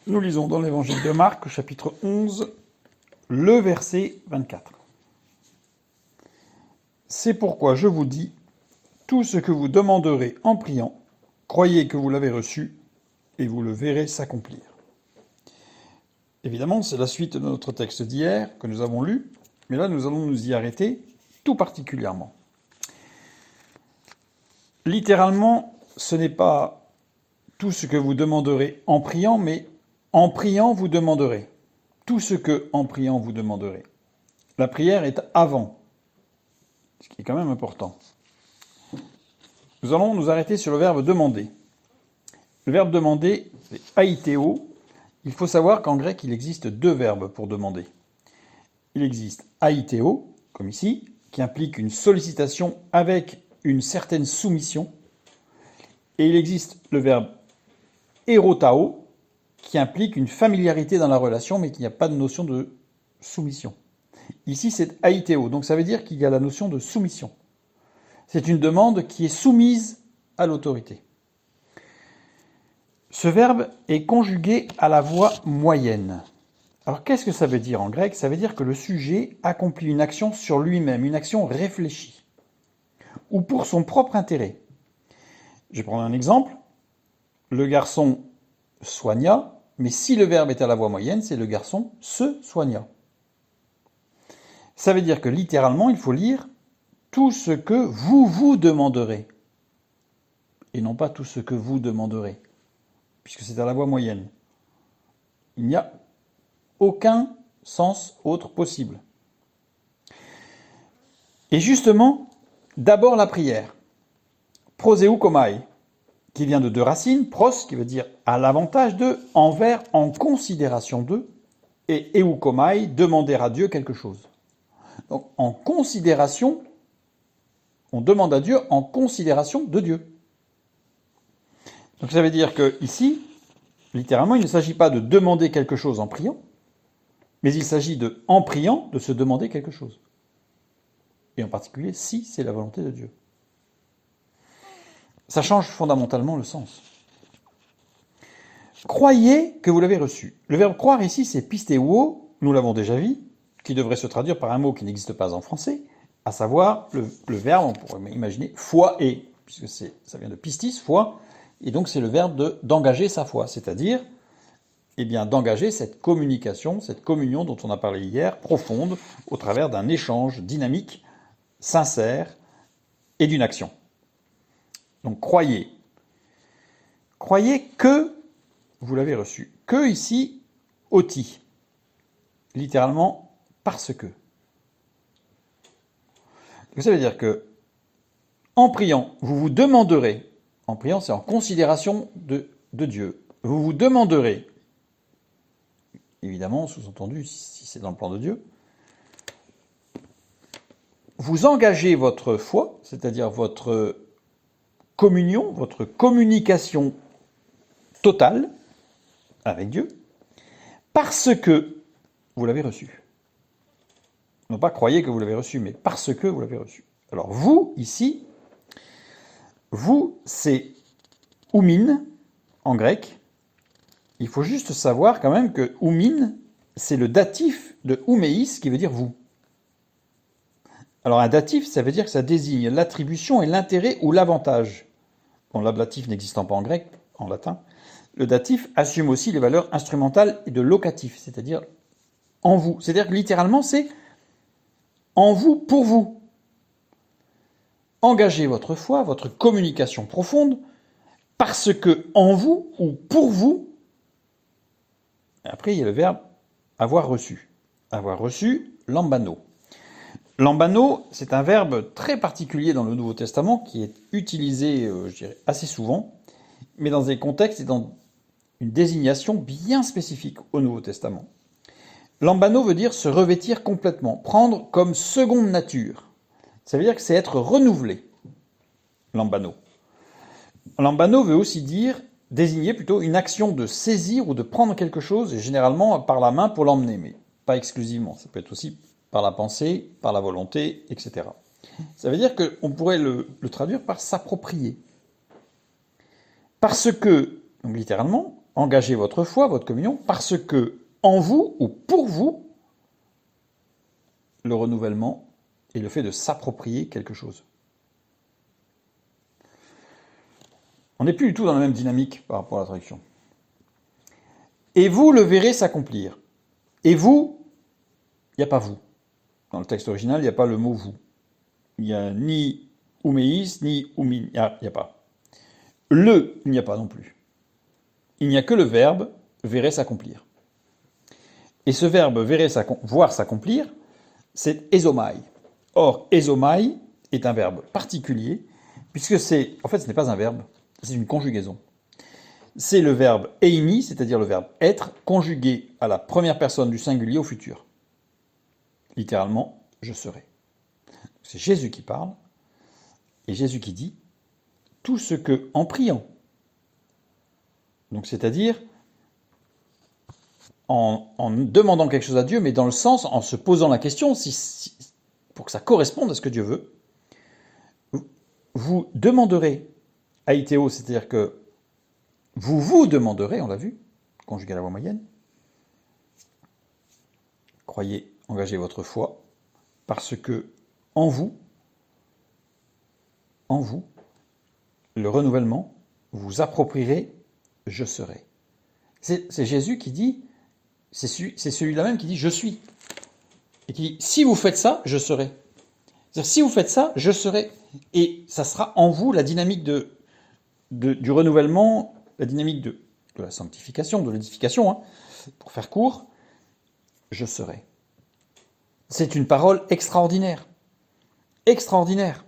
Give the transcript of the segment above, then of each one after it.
Nous lisons dans l'évangile de Marc, chapitre 11, le verset 24. C'est pourquoi je vous dis, tout ce que vous demanderez en priant, croyez que vous l'avez reçu et vous le verrez s'accomplir. Évidemment, c'est la suite de notre texte d'hier que nous avons lu, mais là nous allons nous y arrêter tout particulièrement. Littéralement, ce n'est pas tout ce que vous demanderez en priant, mais en priant vous demanderez. Tout ce que en priant vous demanderez. La prière est avant, ce qui est quand même important. Nous allons nous arrêter sur le verbe demander. Le verbe demander, c'est aiteo. Il faut savoir qu'en grec, il existe deux verbes pour demander. Il existe aiteo, comme ici, qui implique une sollicitation avec une certaine soumission. Et il existe le verbe erotao, qui implique une familiarité dans la relation, mais qu'il n'y a pas de notion de soumission. Ici, c'est aiteo, donc ça veut dire qu'il y a la notion de soumission. C'est une demande qui est soumise à l'autorité. Ce verbe est conjugué à la voix moyenne. Alors qu'est-ce que ça veut dire en grec? Ça veut dire que le sujet accomplit une action sur lui-même, une action réfléchie, ou pour son propre intérêt. Je vais prendre un exemple. Le garçon soigna, mais si le verbe est à la voix moyenne, c'est le garçon se soigna. Ça veut dire que littéralement, il faut lire tout ce que vous demanderez, et non pas tout ce que vous demanderez, puisque c'est à la voix moyenne. Il n'y a aucun sens autre possible. Et justement, d'abord la prière. Proseukomai, qui vient de deux racines, pros, qui veut dire à l'avantage de, envers, en considération de, et eukomai, demander à Dieu quelque chose. Donc en considération, on demande à Dieu en considération de Dieu. Donc ça veut dire que ici, littéralement, il ne s'agit pas de demander quelque chose en priant, mais il s'agit de, en priant, de se demander quelque chose. Et en particulier, si c'est la volonté de Dieu. Ça change fondamentalement le sens. Croyez que vous l'avez reçu. Le verbe croire ici, c'est pisteuo, nous l'avons déjà vu, qui devrait se traduire par un mot qui n'existe pas en français, à savoir le verbe, on pourrait imaginer, foi et, puisque ça vient de pistis, foi, et donc c'est le verbe d'engager sa foi, c'est-à-dire d'engager cette communication, cette communion dont on a parlé hier, profonde, au travers d'un échange dynamique, sincère, et d'une action. Donc croyez. Croyez que vous l'avez reçu. Que ici, oti. Littéralement, parce que. Ça veut dire que, en priant, vous vous demanderez, en priant c'est en considération de Dieu, vous vous demanderez, évidemment, sous-entendu, si c'est dans le plan de Dieu, vous engagez votre foi, c'est-à-dire votre communion, votre communication totale avec Dieu, parce que vous l'avez reçu. Non pas croyez que vous l'avez reçu, mais parce que vous l'avez reçu. Alors vous, ici, vous, c'est oumin, en grec. Il faut juste savoir quand même que oumin, c'est le datif de oumeis, qui veut dire vous. Alors un datif, ça veut dire que ça désigne l'attribution et l'intérêt ou l'avantage. Bon, l'ablatif n'existant pas en grec, en latin, le datif assume aussi les valeurs instrumentales et de locatif, c'est-à-dire en vous. C'est-à-dire que littéralement, c'est en vous, pour vous. Engagez votre foi, votre communication profonde, parce que en vous ou pour vous. Et après, il y a le verbe avoir reçu. Avoir reçu, lambano. Lambano, c'est un verbe très particulier dans le Nouveau Testament qui est utilisé, je dirais, assez souvent, mais dans des contextes et dans une désignation bien spécifique au Nouveau Testament. Lambano veut dire se revêtir complètement, prendre comme seconde nature. Ça veut dire que c'est être renouvelé, lambano. Lambano veut aussi désigner plutôt une action de saisir ou de prendre quelque chose, et généralement par la main pour l'emmener, mais pas exclusivement. Ça peut être aussi par la pensée, par la volonté, etc. Ça veut dire qu'on pourrait le traduire par s'approprier. Parce que, donc littéralement, engagez votre foi, votre communion, parce que en vous ou pour vous, le renouvellement est le fait de s'approprier quelque chose. On n'est plus du tout dans la même dynamique par rapport à la traduction. Et vous le verrez s'accomplir. Et vous, il n'y a pas vous. Dans le texte original, il n'y a pas le mot vous. Il n'y a ni ouméis, ni oumin. Il n'y a pas. Le, il n'y a pas non plus. Il n'y a que le verbe verrait s'accomplir. Et ce verbe verrait voir s'accomplir, c'est ezomai. Or, ezomai est un verbe particulier, puisque en fait, ce n'est pas un verbe, c'est une conjugaison. C'est le verbe eimi, c'est-à-dire le verbe être, conjugué à la première personne du singulier au futur. Littéralement, je serai. C'est Jésus qui parle, et Jésus qui dit tout ce que, en priant, donc c'est-à-dire en demandant quelque chose à Dieu, mais dans le sens, en se posant la question, pour que ça corresponde à ce que Dieu veut, vous demanderez aithéo, c'est-à-dire que vous demanderez, on l'a vu, conjugué à la voix moyenne, croyez, engagez votre foi, parce que en vous, le renouvellement, vous approprierez, je serai. C'est Jésus qui dit, c'est celui-là même qui dit je suis. Et qui dit si vous faites ça, je serai. C'est-à-dire si vous faites ça, je serai. Et ça sera en vous la dynamique du renouvellement, la dynamique de la sanctification, de l'édification, hein, pour faire court, je serai. C'est une parole extraordinaire. Extraordinaire.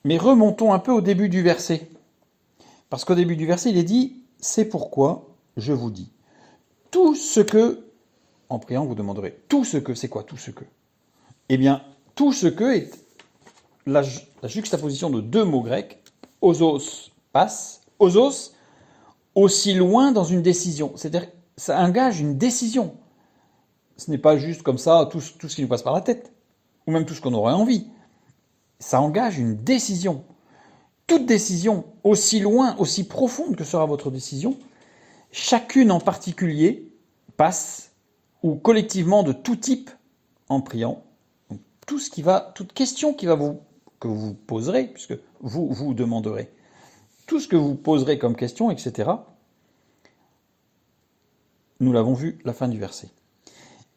Mais remontons un peu au début du verset. Parce qu'au début du verset, il est dit « C'est pourquoi je vous dis. Tout ce que, en priant, vous demanderez. Tout ce que, c'est quoi tout ce que ? Eh bien, tout ce que est la juxtaposition de deux mots grecs, osos, passe, osos, aussi loin dans une décision. C'est-à-dire, ça engage une décision. Ce n'est pas juste comme ça tout ce qui nous passe par la tête, ou même tout ce qu'on aurait envie. Ça engage une décision. Toute décision, aussi loin, aussi profonde que sera votre décision, chacune en particulier passe, ou collectivement de tout type, en priant. Donc, toute question que vous vous poserez, puisque vous demanderez, tout ce que vous poserez comme question, etc., nous l'avons vu, la fin du verset.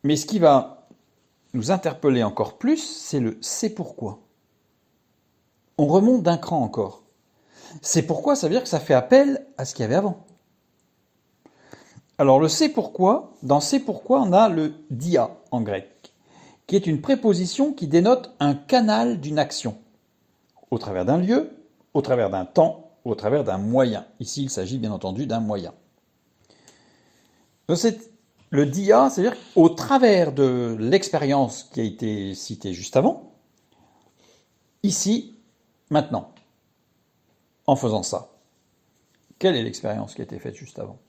Mais ce qui va nous interpeller encore plus, c'est le « c'est pourquoi ». On remonte d'un cran encore. C'est pourquoi, ça veut dire que ça fait appel à ce qu'il y avait avant. Alors le c'est pourquoi, dans c'est pourquoi, on a le dia en grec, qui est une préposition qui dénote un canal d'une action, au travers d'un lieu, au travers d'un temps, au travers d'un moyen. Ici, il s'agit bien entendu d'un moyen. Donc le dia, c'est-à-dire au travers de l'expérience qui a été citée juste avant, ici, maintenant, en faisant ça. Quelle est l'expérience qui a été faite juste avant ?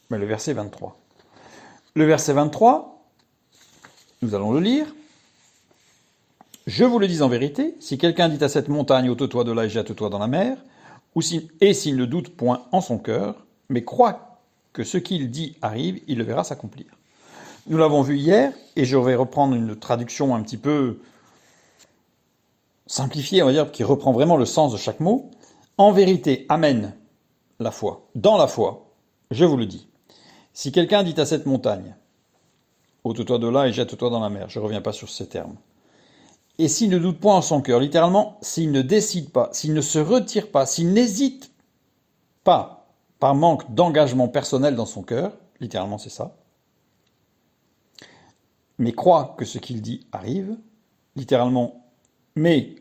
Le verset 23. Le verset 23, nous allons le lire. « Je vous le dis en vérité, si quelqu'un dit à cette montagne, ôte-toi de là et jette-toi dans la mer, et s'il ne doute point en son cœur, mais croit que ce qu'il dit arrive, il le verra s'accomplir. » Nous l'avons vu hier, et je vais reprendre une traduction un petit peu simplifiée, on va dire, qui reprend vraiment le sens de chaque mot. En vérité, amen, la foi. Dans la foi, je vous le dis. Si quelqu'un dit à cette montagne, ôte-toi de là et jette-toi dans la mer, je ne reviens pas sur ces termes. Et s'il ne doute point en son cœur, littéralement, s'il ne décide pas, s'il ne se retire pas, s'il n'hésite pas par manque d'engagement personnel dans son cœur, littéralement c'est ça, mais croit que ce qu'il dit arrive, littéralement, mais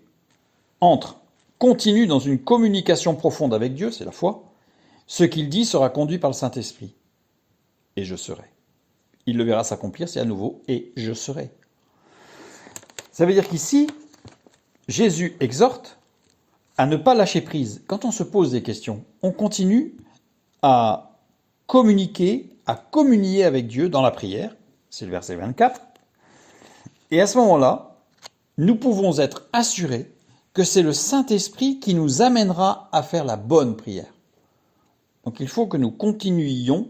continue dans une communication profonde avec Dieu, c'est la foi, ce qu'il dit sera conduit par le Saint-Esprit. Et je serai. Il le verra s'accomplir, c'est à nouveau, et je serai. Ça veut dire qu'ici, Jésus exhorte à ne pas lâcher prise. Quand on se pose des questions, on continue à communiquer, à communier avec Dieu dans la prière, c'est le verset 24, et à ce moment-là, nous pouvons être assurés que c'est le Saint-Esprit qui nous amènera à faire la bonne prière. Donc il faut que nous continuions,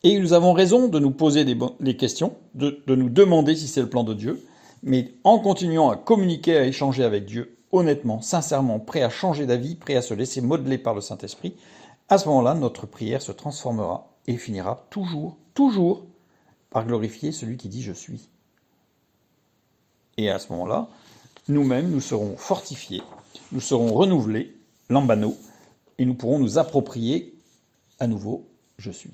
et nous avons raison de nous poser les questions, de nous demander si c'est le plan de Dieu, mais en continuant à communiquer, à échanger avec Dieu, honnêtement, sincèrement, prêt à changer d'avis, prêt à se laisser modeler par le Saint-Esprit, à ce moment-là, notre prière se transformera et finira toujours, toujours par glorifier celui qui dit « je suis ». Et à ce moment-là, nous-mêmes, nous serons fortifiés, nous serons renouvelés, lambano, et nous pourrons nous approprier à nouveau « je suis ».